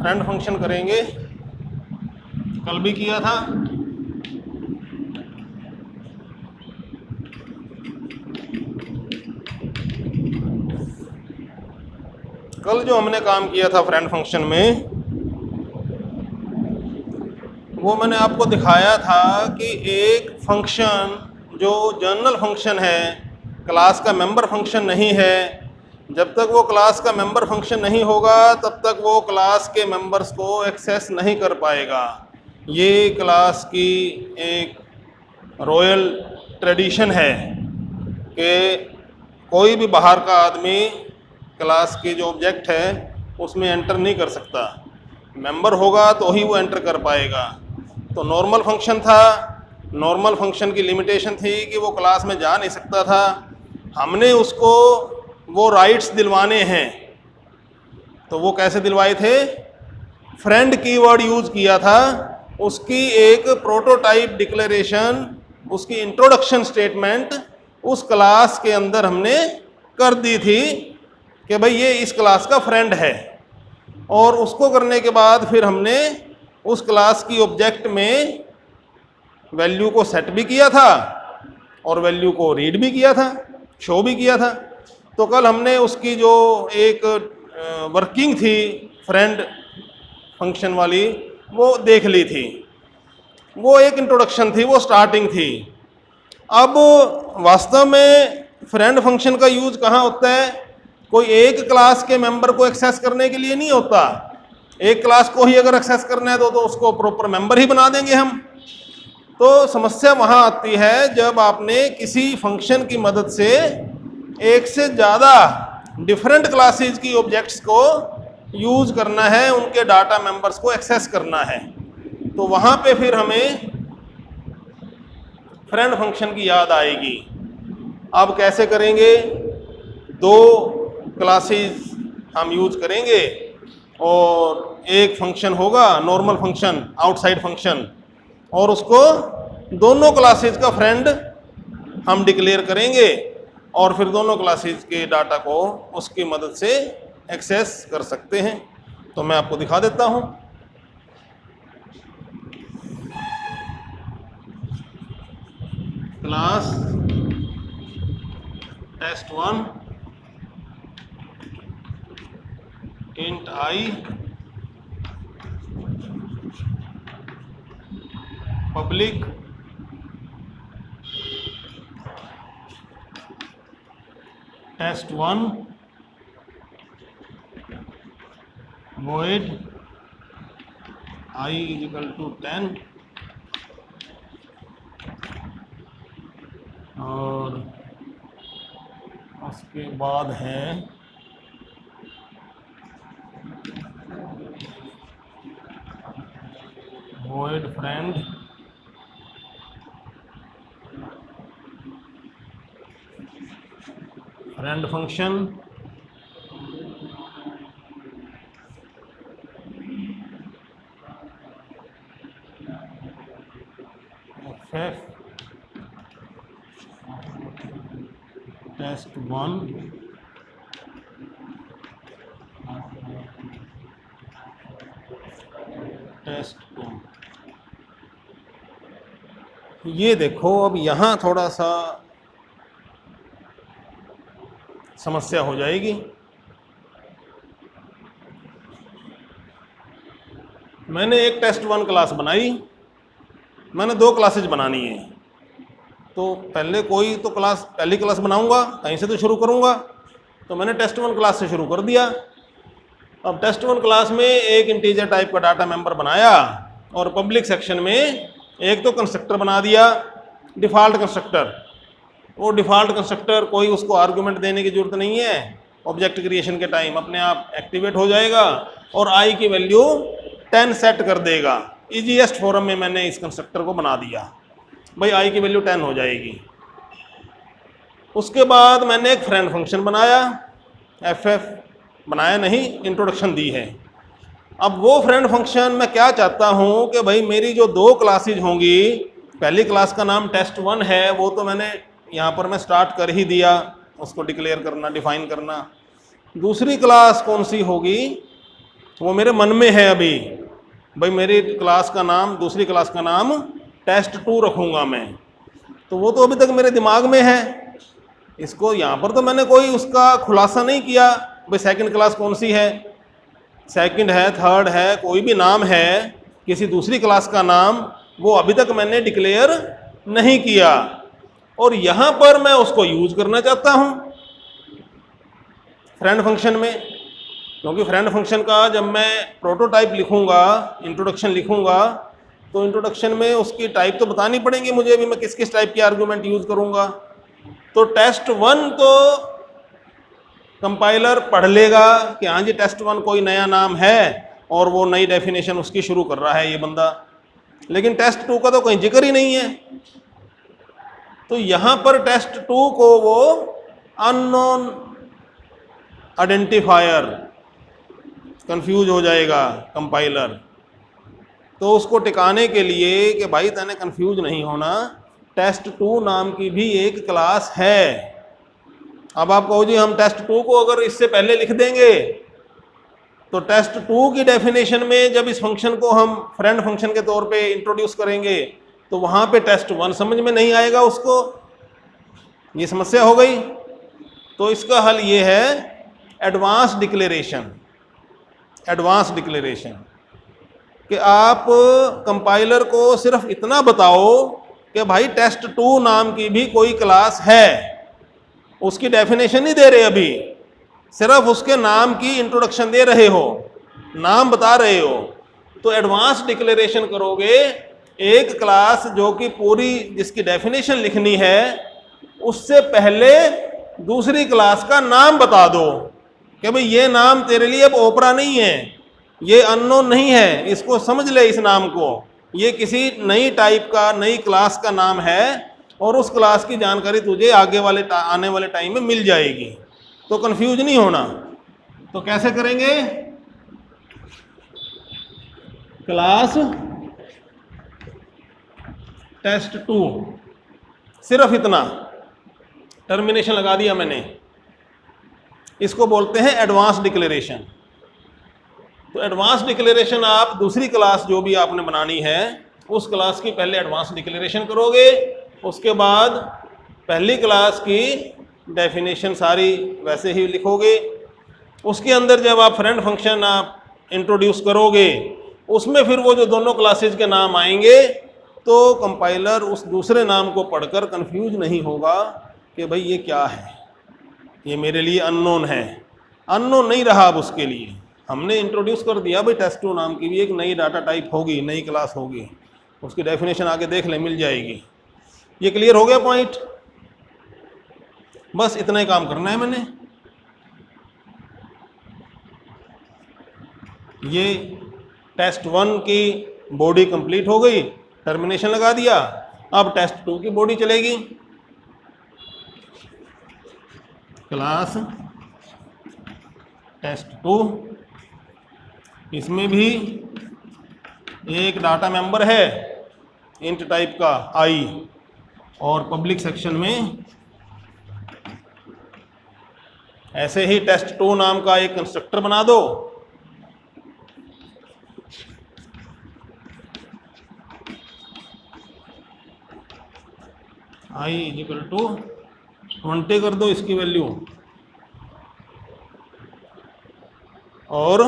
Friend function करेंगे, कल भी किया था। कल जो हमने काम किया था फ्रेंड फंक्शन में, वो मैंने आपको दिखाया था कि एक फंक्शन जो जर्नल फंक्शन है, क्लास का मेंबर फंक्शन नहीं है, जब तक वो क्लास का मेंबर फंक्शन नहीं होगा तब तक वो क्लास के मेंबर्स को एक्सेस नहीं कर पाएगा। ये क्लास की एक रॉयल ट्रेडिशन है कि कोई भी बाहर का आदमी क्लास की जो ऑब्जेक्ट है उसमें एंटर नहीं कर सकता, मेंबर होगा तो ही वो एंटर कर पाएगा। तो नॉर्मल फंक्शन था, नॉर्मल फंक्शन की लिमिटेशन थी कि वो क्लास में जा नहीं सकता था। हमने उसको वो राइट्स दिलवाने हैं, तो वो कैसे दिलवाए थे? फ्रेंड कीवर्ड यूज़ किया था, उसकी एक प्रोटोटाइप डिक्लेरेशन, उसकी इंट्रोडक्शन स्टेटमेंट उस क्लास के अंदर हमने कर दी थी कि भाई ये इस क्लास का फ्रेंड है। और उसको करने के बाद फिर हमने उस क्लास की ऑब्जेक्ट में वैल्यू को सेट भी किया था और वैल्यू को रीड भी किया था, शो भी किया था। तो कल हमने उसकी जो एक वर्किंग थी फ्रेंड फंक्शन वाली, वो देख ली थी। वो एक इंट्रोडक्शन थी, वो स्टार्टिंग थी। अब वास्तव में फ्रेंड फंक्शन का यूज कहाँ होता है? कोई एक क्लास के मेंबर को एक्सेस करने के लिए नहीं होता। एक क्लास को ही अगर एक्सेस करना है तो उसको प्रॉपर मेंबर ही बना देंगे हम। तो समस्या वहाँ आती है जब आपने किसी फंक्शन की मदद से एक से ज़्यादा डिफरेंट क्लासेस की ऑब्जेक्ट्स को यूज करना है, उनके डाटा मेंबर्स को एक्सेस करना है। तो वहाँ पे फिर हमें फ्रेंड फंक्शन की याद आएगी। अब कैसे करेंगे? दो क्लासेस हम यूज करेंगे और एक फंक्शन होगा नॉर्मल फंक्शन, आउटसाइड फंक्शन, और उसको दोनों क्लासेस का फ्रेंड हम डिक्लेयर करेंगे और फिर दोनों क्लासेस के डाटा को उसकी मदद से एक्सेस कर सकते हैं। तो मैं आपको दिखा देता हूँ। Class test1 int I public test1 void I = 10 और उसके बाद है void friend function ff test1 test2। ये देखो, अब यहाँ थोड़ा सा समस्या हो जाएगी। मैंने एक test1 क्लास बनाई, मैंने दो क्लासेज बनानी है। तो पहले कोई तो क्लास, पहली क्लास बनाऊंगा, कहीं से तो शुरू करूंगा। तो मैंने test1 क्लास से शुरू कर दिया। अब test1 क्लास में एक इंटीजर टाइप का डाटा मेंबर बनाया और पब्लिक सेक्शन में एक तो कंस्ट्रक्टर बना दिया, डिफ़ॉल्ट कंस्ट्रक्टर। वो डिफ़ॉल्ट कंस्ट्रक्टर कोई उसको आर्गुमेंट देने की ज़रूरत नहीं है, ऑब्जेक्ट क्रिएशन के टाइम अपने आप एक्टिवेट हो जाएगा और आई की वैल्यू 10 सेट कर देगा। ईजीएस्ट फॉर्म में मैंने इस कंस्ट्रक्टर को बना दिया, भाई आई की वैल्यू 10 हो जाएगी। उसके बाद मैंने एक फ्रेंड फंक्शन बनाया, FF बनाया नहीं, इंट्रोडक्शन दी है। अब वो फ्रेंड फंक्शन मैं क्या चाहता हूँ कि भाई मेरी जो दो क्लासेज होंगी, पहली क्लास का नाम test1 है, वो तो मैंने यहाँ पर मैं स्टार्ट कर ही दिया, उसको डिक्लेयर करना, डिफाइन करना। दूसरी क्लास कौन सी होगी? वो मेरे मन में है अभी, भाई मेरी क्लास का नाम, दूसरी क्लास का नाम test2 रखूँगा मैं, तो वो तो अभी तक मेरे दिमाग में है। इसको यहाँ पर तो मैंने कोई उसका खुलासा नहीं किया, भाई सेकंड क्लास कौन सी है, सेकंड है, थर्ड है, कोई भी नाम है किसी दूसरी क्लास का नाम, वो अभी तक मैंने डिक्लेयर नहीं किया, और यहाँ पर मैं उसको यूज करना चाहता हूँ फ्रेंड फंक्शन में। क्योंकि फ्रेंड फंक्शन का जब मैं प्रोटोटाइप लिखूँगा, इंट्रोडक्शन लिखूँगा, तो इंट्रोडक्शन में उसकी टाइप तो बतानी पड़ेगी मुझे भी, मैं किस किस टाइप की आर्गूमेंट यूज़ करूँगा। तो test1 तो कंपाइलर पढ़ लेगा कि हाँ जी test1 कोई नया नाम है और वो नई डेफिनेशन उसकी शुरू कर रहा है ये बंदा, लेकिन test2 का तो कहीं जिक्र ही नहीं है। तो यहाँ पर test2 को वो अननोन आइडेंटिफायर कंफ्यूज हो जाएगा कंपाइलर। तो उसको टिकाने के लिए कि भाई तने कंफ्यूज नहीं होना, test2 नाम की भी एक क्लास है। अब आप कहो जी हम test2 को अगर इससे पहले लिख देंगे तो test2 की डेफिनेशन में जब इस फंक्शन को हम फ्रेंड फंक्शन के तौर पे इंट्रोड्यूस करेंगे तो वहाँ पे test1 समझ में नहीं आएगा उसको, ये समस्या हो गई। तो इसका हल ये है एडवांस डिक्लेरेशन। एडवांस डिक्लेरेशन कि आप कंपाइलर को सिर्फ इतना बताओ कि भाई test2 नाम की भी कोई क्लास है, उसकी डेफिनेशन नहीं दे रहे अभी, सिर्फ उसके नाम की इंट्रोडक्शन दे रहे हो, नाम बता रहे हो। तो एडवांस डिक्लेरेशन करोगे, एक क्लास जो कि पूरी जिसकी डेफिनेशन लिखनी है उससे पहले दूसरी क्लास का नाम बता दो कि भाई ये नाम तेरे लिए अब ओपरा नहीं है, ये अननोन नहीं है, इसको समझ ले इस नाम को, ये किसी नई टाइप का, नई क्लास का नाम है और उस क्लास की जानकारी तुझे आगे वाले आने वाले टाइम में मिल जाएगी। तो कंफ्यूज नहीं होना। तो कैसे करेंगे, क्लास test2, सिर्फ इतना टर्मिनेशन लगा दिया मैंने, इसको बोलते हैं एडवांस डिक्लेरेशन। तो एडवांस डिक्लेरेशन आप दूसरी क्लास जो भी आपने बनानी है उस क्लास की पहले एडवांस डिक्लेरेशन करोगे, उसके बाद पहली क्लास की डेफिनेशन सारी वैसे ही लिखोगे, उसके अंदर जब आप फ्रेंड फंक्शन आप इंट्रोड्यूस करोगे उसमें फिर वो जो दोनों क्लासेज के नाम आएंगे तो कंपाइलर उस दूसरे नाम को पढ़कर कंफ्यूज नहीं होगा कि भाई ये क्या है, ये मेरे लिए अननोन है। अननोन नहीं रहा अब उसके लिए, हमने इंट्रोड्यूस कर दिया भाई test2 नाम की भी एक नई डाटा टाइप होगी, नई क्लास होगी, उसकी डेफिनेशन आगे देख ले मिल जाएगी। ये क्लियर हो गया पॉइंट, बस इतना ही काम करना है मैंने। ये test1 की बॉडी कंप्लीट हो गई, टर्मिनेशन लगा दिया, अब test2 की बॉडी चलेगी, क्लास test2, इसमें भी एक डाटा मेंबर है इंट टाइप का i, और पब्लिक सेक्शन में ऐसे ही test2 नाम का एक कंस्ट्रक्टर बना दो, i इक्वल टू 20 कर दो इसकी वैल्यू, और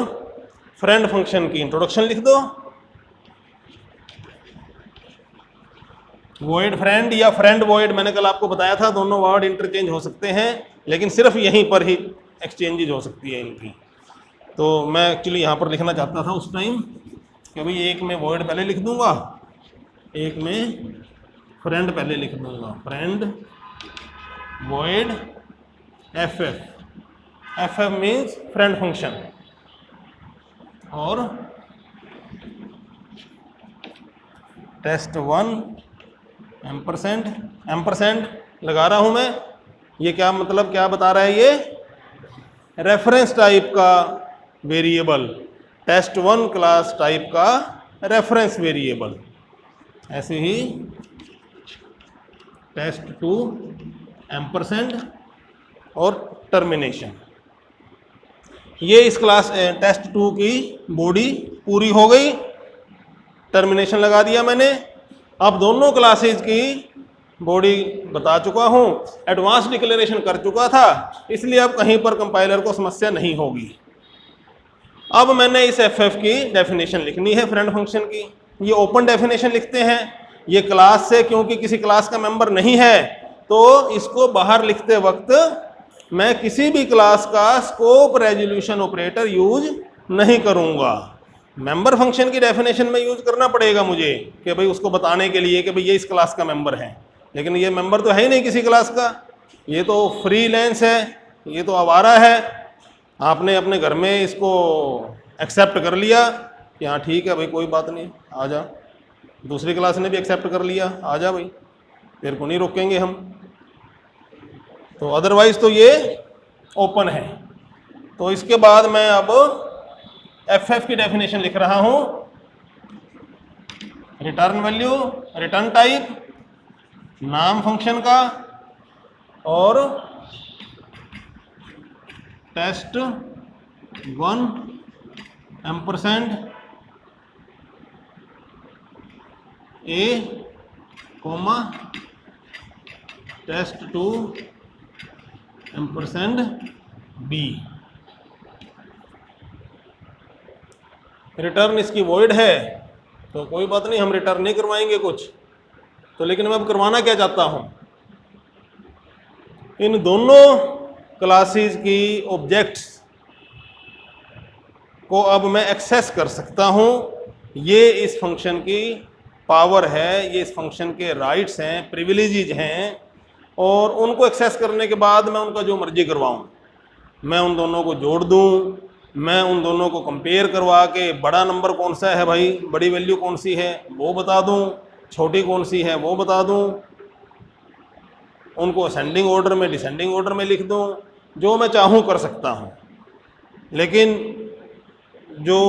फ्रेंड फंक्शन की इंट्रोडक्शन लिख दो, वॉइड फ्रेंड या फ्रेंड वॉइड, मैंने कल आपको बताया था दोनों वर्ड इंटरचेंज हो सकते हैं लेकिन सिर्फ यहीं पर ही एक्सचेंजेज हो सकती है इनकी। तो मैं एक्चुअली यहाँ पर लिखना चाहता था उस टाइम कि भाई एक में वॉइड पहले लिख दूंगा, एक में फ्रेंड पहले लिख दूंगा, friend void F F means friend function, और test1 एम्परसेंड, एम्परसेंड लगा रहा हूं मैं, ये क्या मतलब क्या बता रहा है, ये रेफरेंस टाइप का वेरिएबल, test1 क्लास टाइप का रेफरेंस वेरिएबल। ऐसे ही test2 एम्परसेंड और टर्मिनेशन, ये इस क्लास टेस्ट 2 की बॉडी पूरी हो गई, टर्मिनेशन लगा दिया मैंने। अब दोनों क्लासेज की बॉडी बता चुका हूँ, एडवांस डिक्लेरेशन कर चुका था, इसलिए अब कहीं पर कंपाइलर को समस्या नहीं होगी। अब मैंने इस FF की डेफिनेशन लिखनी है फ्रेंड फंक्शन की। ये ओपन डेफिनेशन लिखते हैं, ये क्लास से क्योंकि किसी क्लास का मेंबर नहीं है तो इसको बाहर लिखते वक्त मैं किसी भी क्लास का स्कोप रेजोल्यूशन ऑपरेटर यूज नहीं करूँगा। मेंबर फंक्शन की डेफिनेशन में यूज करना पड़ेगा मुझे कि भाई उसको बताने के लिए कि भाई ये इस क्लास का मेंबर है, लेकिन ये मेंबर तो है ही नहीं किसी क्लास का, ये तो फ्रीलांस है, ये तो आवारा है। आपने अपने घर में इसको एक्सेप्ट कर लिया कि हाँ ठीक है भाई कोई बात नहीं आ जा, दूसरी क्लास ने भी एक्सेप्ट कर लिया आ जा भाई, तेरे को नहीं रोकेंगे हम, तो अदरवाइज तो ये ओपन है। तो इसके बाद मैं अब FF की डेफिनेशन लिख रहा हूं, रिटर्न वैल्यू, रिटर्न टाइप, नाम फंक्शन का और test 1 ampersand A comma test 2 ampersand B। Return इसकी वॉइड है तो कोई बात नहीं, हम रिटर्न नहीं करवाएंगे कुछ तो, लेकिन मैं अब करवाना क्या चाहता हूं, इन दोनों क्लासेस की ऑब्जेक्ट्स को अब मैं एक्सेस कर सकता हूं। ये इस फंक्शन की पावर है, ये इस फंक्शन के राइट्स हैं, प्रिविलेजेज हैं, और उनको एक्सेस करने के बाद मैं उनका जो मर्जी करवाऊं, मैं उन दोनों को जोड़ दूं, मैं उन दोनों को कंपेयर करवा के बड़ा नंबर कौन सा है भाई, बड़ी वैल्यू कौन सी है वो बता दूं, छोटी कौन सी है वो बता दूं, उनको असेंडिंग ऑर्डर में डिसेंडिंग ऑर्डर में लिख दूं, जो मैं चाहूं कर सकता हूं। लेकिन जो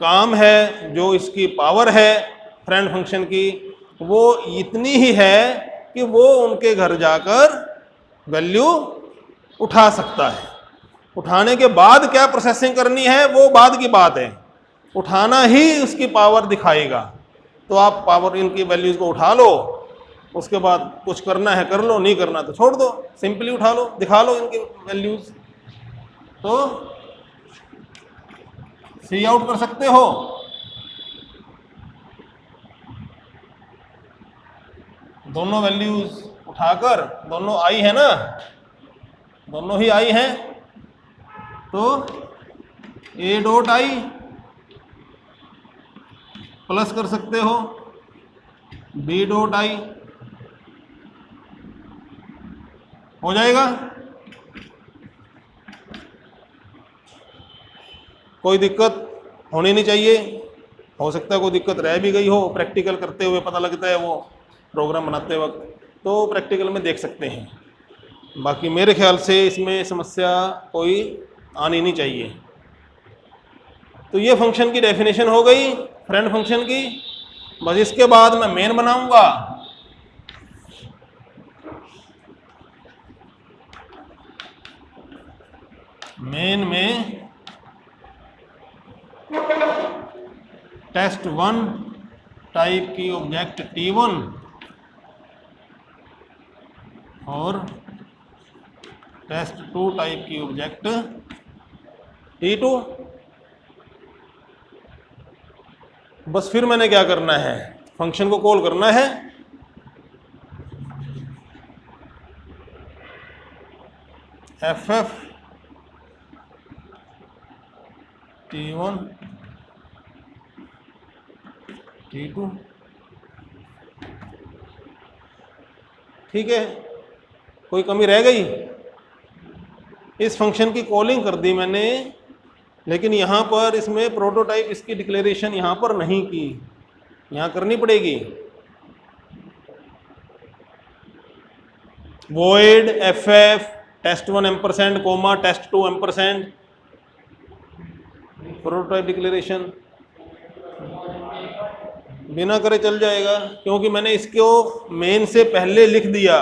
काम है, जो इसकी पावर है फ्रेंड फंक्शन की, वो इतनी ही है कि वो उनके घर जाकर वैल्यू उठा सकता है। उठाने के बाद क्या प्रोसेसिंग करनी है वो बाद की बात है, उठाना ही उसकी पावर दिखाएगा। तो आप पावर इनकी वैल्यूज़ को उठा लो, उसके बाद कुछ करना है कर लो, नहीं करना तो छोड़ दो, सिंपली उठा लो, दिखा लो इनकी वैल्यूज़, तो सी आउट कर सकते हो। दोनों वैल्यूज उठाकर, दोनों आई है ना, दोनों ही आई हैं, तो ए डॉट आई प्लस कर सकते हो बी डॉट आई, हो जाएगा। कोई दिक्कत होनी नहीं चाहिए, हो सकता है कोई दिक्कत रह भी गई हो, प्रैक्टिकल करते हुए पता लगता है वो प्रोग्राम बनाते वक्त, तो प्रैक्टिकल में देख सकते हैं। बाकी मेरे ख्याल से इसमें समस्या कोई आनी नहीं चाहिए। तो ये फंक्शन की डेफिनेशन हो गई फ्रेंड फंक्शन की। बस इसके बाद मैं मेन बनाऊंगा, मेन में टेस्ट 1 टाइप की ऑब्जेक्ट T1 और टेस्ट 2 टाइप की ऑब्जेक्ट T2। बस फिर मैंने क्या करना है, फंक्शन को कॉल करना है, FF T1 T2, ठीक है। कोई कमी रह गई? इस फंक्शन की कॉलिंग कर दी मैंने, लेकिन यहाँ पर इसमें प्रोटोटाइप इसकी डिक्लेरेशन यहाँ पर नहीं की, यहाँ करनी पड़ेगी। Void FF test1 ampersand comma test2 ampersand, prototype declaration बिना करे चल जाएगा, क्योंकि मैंने इसको मेन से पहले लिख दिया।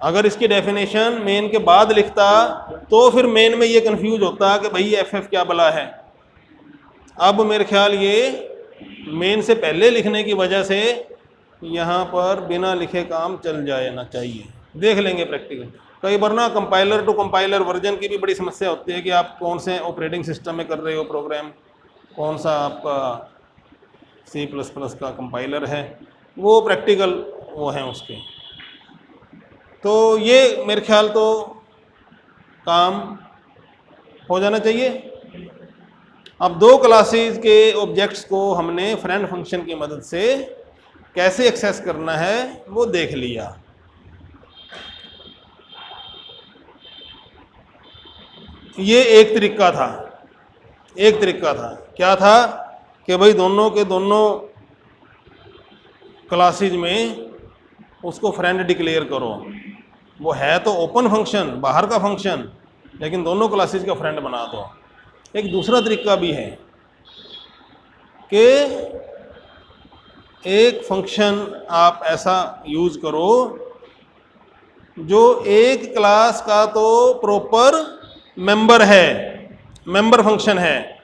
अगर इसकी डेफिनेशन मेन के बाद लिखता तो फिर मेन में ये कंफ्यूज होता है कि भाई एफ एफ क्या भला है। अब मेरे ख्याल ये मेन से पहले लिखने की वजह से यहाँ पर बिना लिखे काम चल जाना चाहिए। देख लेंगे प्रैक्टिकल। कई बार ना कंपाइलर टू कंपाइलर वर्जन की भी बड़ी समस्या होती है कि आप कौन से ऑपरेटिंग सिस्टम में कर रहे हो प्रोग्राम, कौन सा आपका C++ का कंपाइलर है, वो प्रैक्टिकल वो हैं उसके। तो ये मेरे ख्याल तो काम हो जाना चाहिए। अब दो क्लासेस के ऑब्जेक्ट्स को हमने फ्रेंड फंक्शन की मदद से कैसे एक्सेस करना है वो देख लिया। ये एक तरीका था। क्या था कि भाई दोनों के दोनों क्लासेस में उसको फ्रेंड डिक्लेयर करो। वो है तो ओपन फंक्शन, बाहर का फंक्शन, लेकिन दोनों क्लासेस का फ्रेंड बना दो। एक दूसरा तरीका भी है कि एक फंक्शन आप ऐसा यूज़ करो जो एक क्लास का तो प्रॉपर मेंबर है, मेंबर फंक्शन है,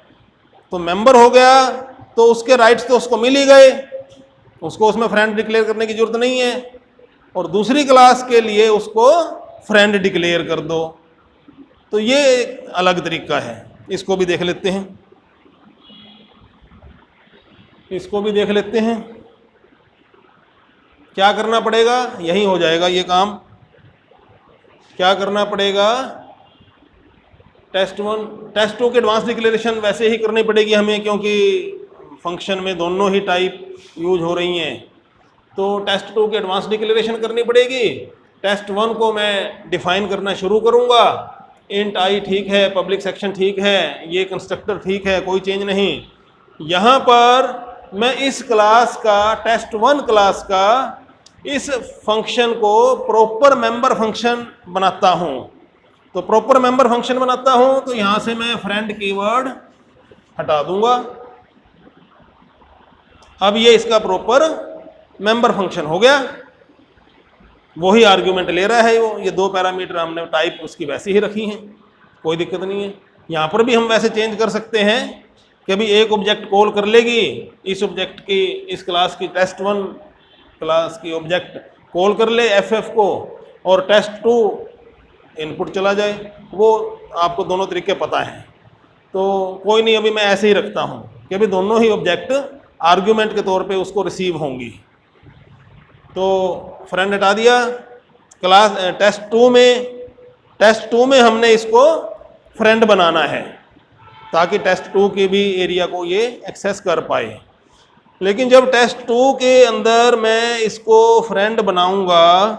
तो मेंबर हो गया तो उसके राइट्स तो उसको मिल ही गए, उसको उसमें फ्रेंड डिक्लेयर करने की जरूरत नहीं है। और दूसरी क्लास के लिए उसको फ्रेंड डिक्लेयर कर दो। तो ये एक अलग तरीका है, इसको भी देख लेते हैं। क्या करना पड़ेगा, यही हो जाएगा ये काम। क्या करना पड़ेगा, टेस्ट 1 टेस्ट 2 की एडवांस डिक्लेरेशन वैसे ही करनी पड़ेगी हमें, क्योंकि फंक्शन में दोनों ही टाइप यूज हो रही हैं। तो टेस्ट 2 की एडवांस डिक्लेरेशन करनी पड़ेगी। टेस्ट 1 को मैं डिफाइन करना शुरू करूंगा। इंट आई ठीक है, पब्लिक सेक्शन ठीक है, ये कंस्ट्रक्टर ठीक है, कोई चेंज नहीं। यहाँ पर मैं इस क्लास का, टेस्ट 1 क्लास का, इस फंक्शन को प्रॉपर मेंबर फंक्शन बनाता हूँ। तो प्रॉपर मेंबर फंक्शन बनाता हूँ तो यहाँ से मैं फ्रेंड कीवर्ड हटा दूंगा। अब ये इसका प्रॉपर मेंबर फंक्शन हो गया। वही आर्ग्यूमेंट ले रहा है वो, ये 2 पैरामीटर हमने टाइप उसकी वैसी ही रखी हैं, कोई दिक्कत नहीं है। यहाँ पर भी हम वैसे चेंज कर सकते हैं कि अभी एक ऑब्जेक्ट कॉल कर लेगी, इस ऑब्जेक्ट की, इस क्लास की, टेस्ट 1 क्लास की ऑब्जेक्ट कॉल कर ले एफ को, और टेस्ट 2 इनपुट चला जाए। वो आपको दोनों तरीके पता हैं, तो कोई नहीं, अभी मैं ऐसे ही रखता हूँ कि अभी दोनों ही ऑब्जेक्ट आर्ग्यूमेंट के तौर पे उसको रिसीव होंगी। तो फ्रेंड हटा दिया। क्लास टेस्ट 2 में हमने इसको फ्रेंड बनाना है ताकि टेस्ट 2 के भी एरिया को ये एक्सेस कर पाए। लेकिन जब टेस्ट 2 के अंदर मैं इसको फ्रेंड बनाऊंगा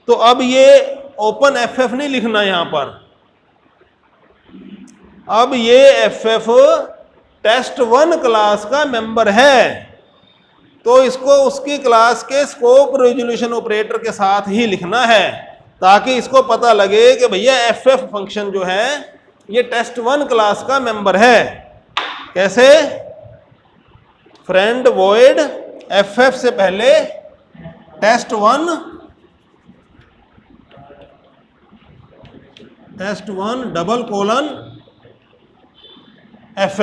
तो अब ये ओपन एफ नहीं लिखना यहाँ पर। अब ये एफ टेस्ट 1 क्लास का मेंबर है, तो इसको उसकी क्लास के स्कोप रेजोल्यूशन ऑपरेटर के साथ ही लिखना है ताकि इसको पता लगे कि भैया एफ फंक्शन जो है ये टेस्ट 1 क्लास का मेंबर है। कैसे, फ्रेंड वॉइड एफ से पहले टेस्ट 1 डबल कोलन एफ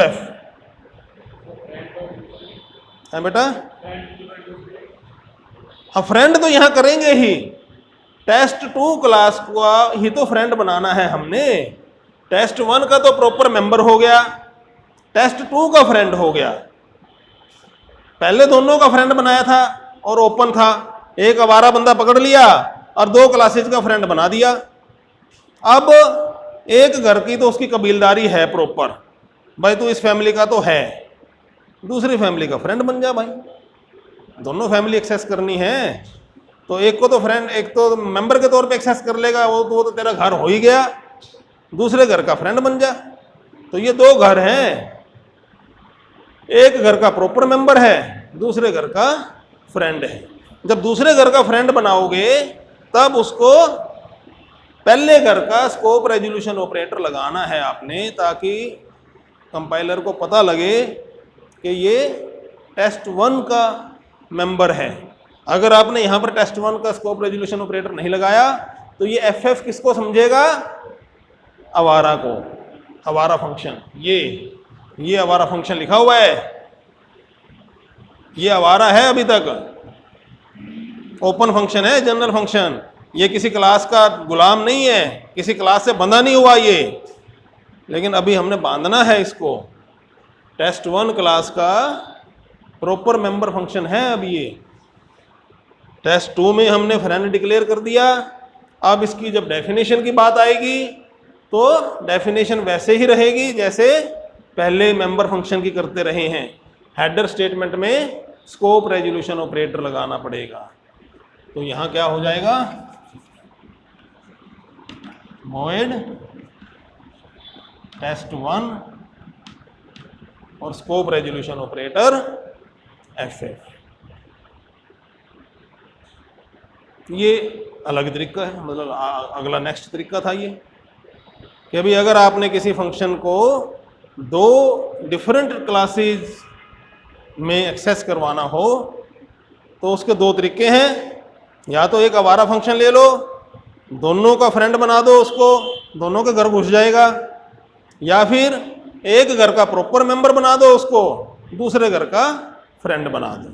है बेटा। अब फ्रेंड तो यहां करेंगे ही, टेस्ट 2 क्लास का ही तो फ्रेंड बनाना है हमने। टेस्ट 1 का तो प्रॉपर मेंबर हो गया, टेस्ट 2 का फ्रेंड हो गया। पहले दोनों का फ्रेंड बनाया था और ओपन था, एक आवारा बंदा पकड़ लिया और 2 क्लासेस का फ्रेंड बना दिया। अब एक घर की तो उसकी कबीलदारी है प्रॉपर, भाई तू इस फैमिली का तो है, दूसरी फैमिली का फ्रेंड बन जा भाई, दोनों फैमिली एक्सेस करनी है। तो एक को तो फ्रेंड, एक तो मेंबर के तौर पे एक्सेस कर लेगा, वो तो तेरा घर हो ही गया, दूसरे घर का फ्रेंड बन जा। तो ये 2 घर हैं, एक घर का प्रॉपर मेंबर है, दूसरे घर का फ्रेंड है। जब दूसरे घर का फ्रेंड बनाओगे तब उसको पहले घर का स्कोप रेजोल्यूशन ऑपरेटर लगाना है आपने, ताकि कंपाइलर को पता लगे कि ये टेस्ट 1 का मेंबर है। अगर आपने यहाँ पर टेस्ट 1 का स्कोप रेजोल्यूशन ऑपरेटर नहीं लगाया तो ये एफ किसको समझेगा, आवारा को, आवारा फंक्शन, ये आवारा फंक्शन लिखा हुआ है, ये आवारा है, अभी तक ओपन फंक्शन है, जनरल फंक्शन। ये किसी क्लास का गुलाम नहीं है, किसी क्लास से बंधा नहीं हुआ ये, लेकिन अभी हमने बांधना है इसको। test1 क्लास का प्रॉपर मेंबर फंक्शन है। अब ये test2 में हमने फ्रेंड डिक्लेयर कर दिया। अब इसकी जब डेफिनेशन की बात आएगी तो डेफिनेशन वैसे ही रहेगी जैसे पहले मेंबर फंक्शन की करते रहे हैं। हेडर स्टेटमेंट में स्कोप रेजोल्यूशन ऑपरेटर लगाना पड़ेगा। तो यहाँ क्या हो जाएगा, void test1 और स्कोप रेजोल्यूशन ऑपरेटर FF। ये अलग तरीका है, मतलब अगला नेक्स्ट तरीका था ये कि अभी अगर आपने किसी फंक्शन को दो डिफरेंट क्लासेस में एक्सेस करवाना हो तो उसके दो तरीके हैं। या तो एक आवारा फंक्शन ले लो, दोनों का फ्रेंड बना दो उसको, दोनों के घर घुस जाएगा, या फिर एक घर का प्रॉपर मेंबर बना दो उसको, दूसरे घर का फ्रेंड बना दो।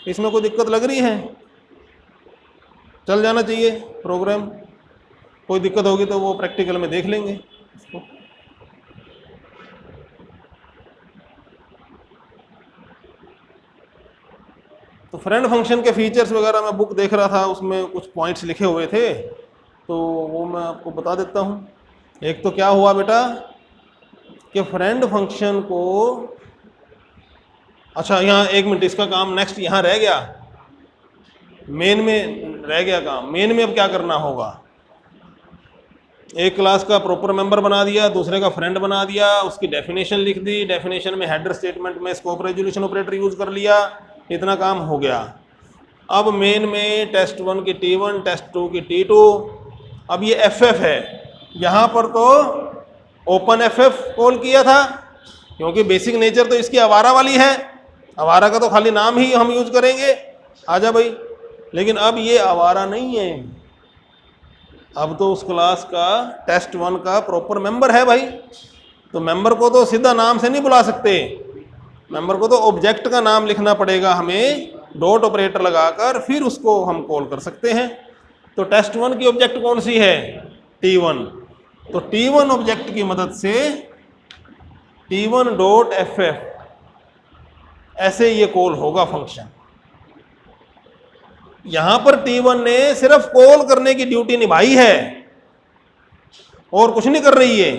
इसमें कोई दिक्कत लग रही है? चल जाना चाहिए प्रोग्राम। कोई दिक्कत होगी तो वो प्रैक्टिकल में देख लेंगे इसको। तो फ्रेंड फंक्शन के फीचर्स वगैरह मैं बुक देख रहा था, उसमें कुछ पॉइंट्स लिखे हुए थे तो वो मैं आपको बता देता हूँ। एक तो क्या हुआ बेटा कि फ्रेंड फंक्शन को, अच्छा यहाँ एक मिनट, इसका काम नेक्स्ट यहाँ रह गया, मेन में रह गया काम। मेन में अब क्या करना होगा, एक क्लास का प्रॉपर मेंबर बना दिया, दूसरे का फ्रेंड बना दिया, उसकी डेफिनेशन लिख दी, डेफिनेशन में हेडर स्टेटमेंट में स्कोप रेजोल्यूशन ऑपरेटर यूज कर लिया, इतना काम हो गया। अब मेन में test1 की T1, test2 की T2, अब ये FF है। यहाँ पर तो ओपन FF कॉल किया था क्योंकि बेसिक नेचर तो इसकी आवारा वाली है, आवारा का तो खाली नाम ही हम यूज करेंगे, आजा भाई। लेकिन अब ये आवारा नहीं है, अब तो उस क्लास का test1 का प्रॉपर मेंबर है भाई। तो मेंबर को तो सीधा नाम से नहीं बुला सकते, मेंबर को तो ऑब्जेक्ट का नाम लिखना पड़ेगा हमें, डॉट ऑपरेटर लगाकर, फिर उसको हम कॉल कर सकते हैं। तो test1 की ऑब्जेक्ट कौन सी है, T1। तो T1 ऑब्जेक्ट की मदद से T1 डॉट FF ऐसे ये कॉल होगा फंक्शन। यहां पर T1 ने सिर्फ कॉल करने की ड्यूटी निभाई है और कुछ नहीं कर रही है।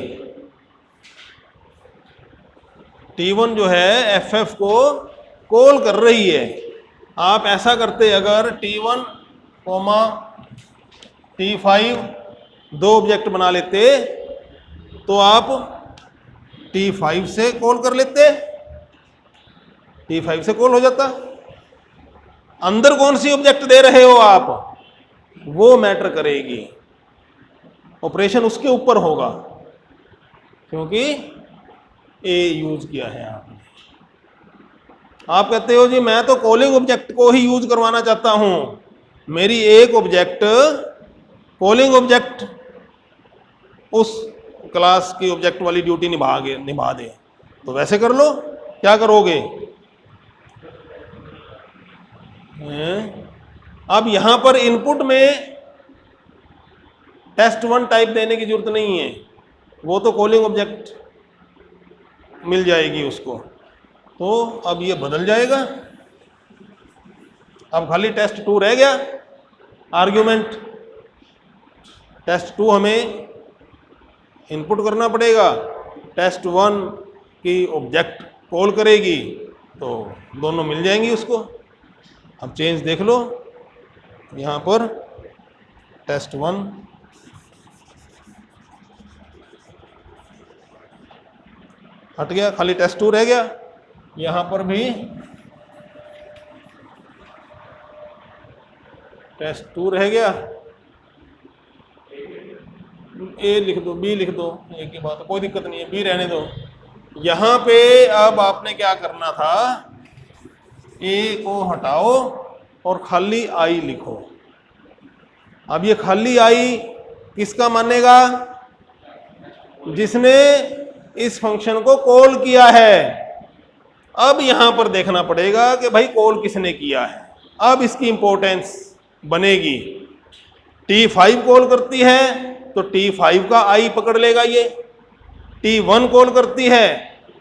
T1 जो है FF को कॉल कर रही है। आप ऐसा करते अगर T1, T5 दो ऑब्जेक्ट बना लेते तो आप T5 से कॉल कर लेते, T5 से कॉल हो जाता। अंदर कौन सी ऑब्जेक्ट दे रहे हो आप, वो मैटर करेगी, ऑपरेशन उसके ऊपर होगा क्योंकि ए यूज किया है आपने। आप कहते हो जी मैं तो कॉलिंग ऑब्जेक्ट को ही यूज करवाना चाहता हूं, मेरी एक ऑब्जेक्ट कॉलिंग ऑब्जेक्ट उस क्लास की ऑब्जेक्ट वाली ड्यूटी निभा दे, तो वैसे कर लो। क्या करोगे, अब यहां पर इनपुट में test1 टाइप देने की जरूरत नहीं है, वो तो कॉलिंग ऑब्जेक्ट मिल जाएगी उसको। तो अब ये बदल जाएगा, अब खाली test2 रह गया आर्ग्यूमेंट। test2 हमें इनपुट करना पड़ेगा, test1 की ऑब्जेक्ट कॉल करेगी तो दोनों मिल जाएंगी उसको। अब चेंज देख लो, यहाँ पर test1 हट गया, खाली test2 रह गया। यहाँ पर भी test2 रह गया, ए लिख दो, बी लिख दो, एक ही बात, कोई दिक्कत नहीं है, बी रहने दो। यहाँ पे अब आपने क्या करना था, ए को हटाओ और खाली आई लिखो। अब ये खाली आई किसका मानेगा? जिसने इस फंक्शन को कॉल किया है। अब यहां पर देखना पड़ेगा कि भाई कॉल किसने किया है। अब इसकी इंपॉर्टेंस बनेगी। T5 कॉल करती है तो T5 का आई पकड़ लेगा ये। T1 कॉल करती है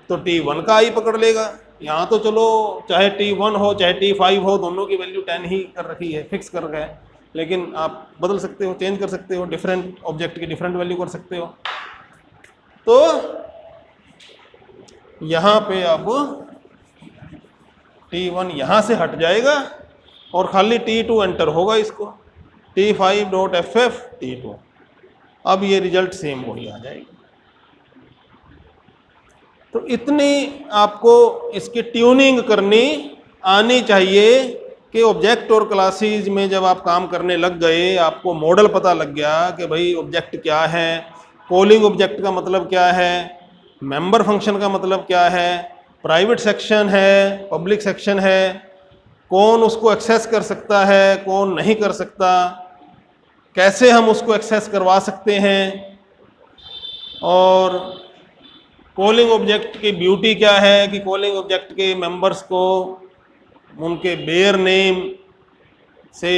तो T1 का आई पकड़ लेगा। यहाँ तो चलो चाहे T1 हो चाहे T5 हो, दोनों की वैल्यू 10 ही कर रखी है, फिक्स कर रखा है। लेकिन आप बदल सकते हो, चेंज कर सकते हो, डिफरेंट ऑब्जेक्ट की डिफरेंट वैल्यू कर सकते हो। तो यहाँ पे अब T1 यहाँ से हट जाएगा और खाली T2 एंटर होगा इसको, T5.ff T2। अब ये रिजल्ट सेम वही आ जाएगी। तो इतनी आपको इसकी ट्यूनिंग करनी आनी चाहिए कि ऑब्जेक्ट और क्लासेस में जब आप काम करने लग गए, आपको मॉडल पता लग गया कि भाई ऑब्जेक्ट क्या है, कॉलिंग ऑब्जेक्ट का मतलब क्या है, मेंबर फंक्शन का मतलब क्या है, प्राइवेट सेक्शन है, पब्लिक सेक्शन है, कौन उसको एक्सेस कर सकता है, कौन नहीं कर सकता, कैसे हम उसको एक्सेस करवा सकते हैं, और कॉलिंग ऑब्जेक्ट की ब्यूटी क्या है कि कॉलिंग ऑब्जेक्ट के मेंबर्स को उनके बेयर नेम से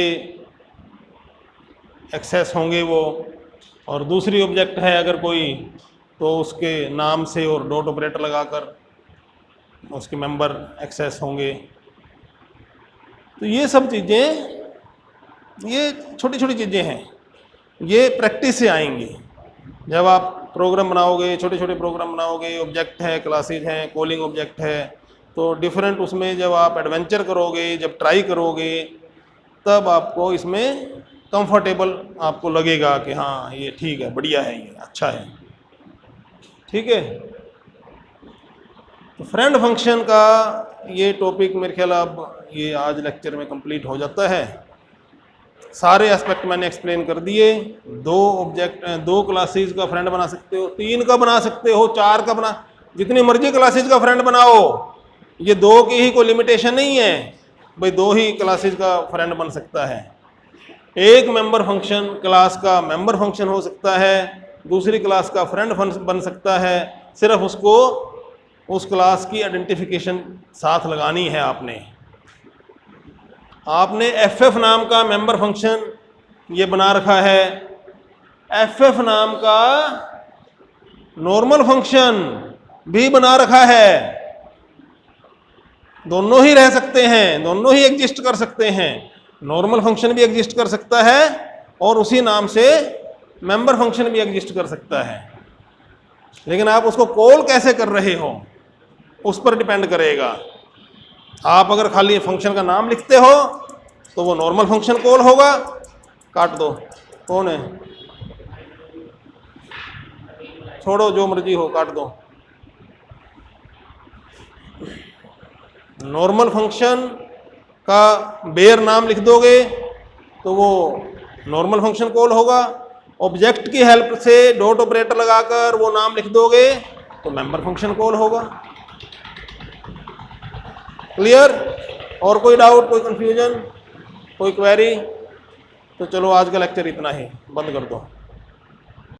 एक्सेस होंगे वो, और दूसरी ऑब्जेक्ट है अगर कोई तो उसके नाम से और डॉट ऑपरेटर लगाकर उसके मेंबर एक्सेस होंगे। तो ये सब चीज़ें, ये छोटी छोटी चीज़ें हैं, ये प्रैक्टिस से आएंगी। जब आप प्रोग्राम बनाओगे, छोटे छोटे प्रोग्राम बनाओगे, ऑब्जेक्ट है, क्लासेज हैं, कॉलिंग ऑब्जेक्ट है, तो डिफरेंट उसमें जब आप एडवेंचर करोगे, जब ट्राई करोगे, तब आपको इसमें कंफर्टेबल आपको लगेगा कि हाँ ये ठीक है, बढ़िया है, ये अच्छा है। ठीक है, तो फ्रेंड फंक्शन का ये टॉपिक मेरे ख्याल अब ये आज लेक्चर में कंप्लीट हो जाता है। सारे एस्पेक्ट मैंने एक्सप्लेन कर दिए। दो क्लासेस का फ्रेंड बना सकते हो, 3 का बना सकते हो, 4 का बना, जितनी मर्जी क्लासेस का फ्रेंड बनाओ। ये 2 की ही कोई लिमिटेशन नहीं है भाई 2 ही क्लासेस का फ्रेंड बन सकता है। एक मेंबर फंक्शन क्लास का मेंबर फंक्शन हो सकता है, दूसरी क्लास का फ्रेंड बन सकता है। सिर्फ उसको उस क्लास की आइडेंटिफिकेशन साथ लगानी है। आपने FF नाम का मेंबर फंक्शन ये बना रखा है, FF नाम का नॉर्मल फंक्शन भी बना रखा है। दोनों ही रह सकते हैं, दोनों ही एग्जिस्ट कर सकते हैं। नॉर्मल फंक्शन भी एग्जिस्ट कर सकता है और उसी नाम से मेंबर फंक्शन भी एग्जिस्ट कर सकता है। लेकिन आप उसको कॉल कैसे कर रहे हो उस पर डिपेंड करेगा। आप अगर खाली फंक्शन का नाम लिखते हो तो वो नॉर्मल फंक्शन कॉल होगा। काट दो, कौन है, छोड़ो, जो मर्जी हो, काट दो। नॉर्मल फंक्शन का बेयर नाम लिख दोगे तो वो नॉर्मल फंक्शन कॉल होगा। ऑब्जेक्ट की हेल्प से डॉट ऑपरेटर लगाकर वो नाम लिख दोगे तो मेंबर फंक्शन कॉल होगा। क्लियर? और कोई डाउट, कोई कंफ्यूजन, कोई क्वेरी? तो चलो आज का लेक्चर इतना ही, बंद कर दो।